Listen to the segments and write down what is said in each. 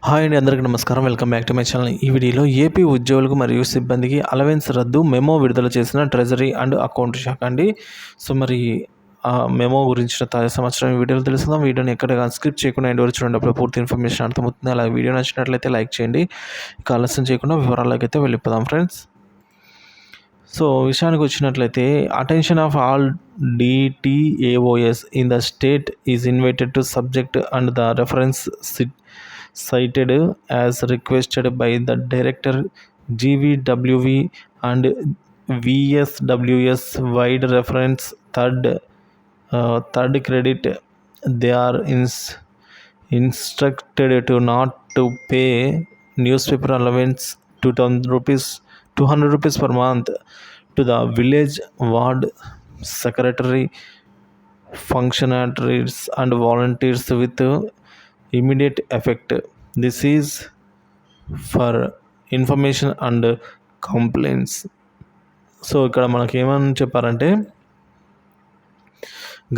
Hi అండి, అందరికీ నమస్కారం. Welcome back to my channel. ఈ వీడియోలో ఏపీ ఉద్యోగులకు మరియు సిబ్బందికి అలవెన్స్ రద్దు మెమో విడుదల చేసిన ట్రెజరీ అండ్ అకౌంట్ శాఖ అండి. సో మరి ఆ మెమో గురించిన తాజా సమాచారం ఈ వీడియోలో తెలుసుకుందాం. వీడియోని ఎక్కడ స్కిప్ చేయకుండా ఎండ్ వరకు చూడండి. అప్పుడు పూర్తి ఇన్ఫర్మేషన్ అర్థమవుతుంది. అలాగే వీడియో నచ్చినట్లయితే లైక్ చేయండి. ఇక ఆలస్యం చేయకుండా వివరాలకి అయితే వెళ్ళిపోదాం ఫ్రెండ్స్. సో విషయానికి వచ్చినట్లయితే, attention of all DTAOS in the state is invited to subject and the reference cited as requested by the director, GVWV and VSWS wide reference third credit. They are instructed to not to pay newspaper allowance 200 rupees per month to the village ward secretary, functionaries and volunteers with immediate effect. This is for information and complaints. So ఇక్కడ మనకి ఏమని చెప్పారంటే,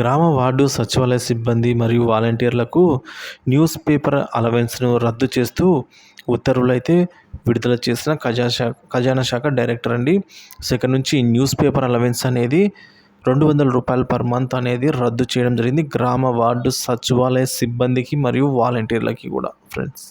గ్రామ ward సచివాలయ సిబ్బంది మరియు వాలంటీర్లకు news paper అలవెన్స్ను రద్దు చేస్తూ ఉత్తర్వులు అయితే విడుదల చేసిన ఖజానా శాఖ డైరెక్టర్ అండి. సో ఇక్కడ నుంచి న్యూస్ పేపర్ అలవెన్స్ అనేది 200 రూపాయలు పర్ మంత్ అనేది రద్దు చేయడం జరిగింది గ్రామ వార్డు సచివాలయ సిబ్బందికి మరియు వాలంటీర్లకి కూడా ఫ్రెండ్స్.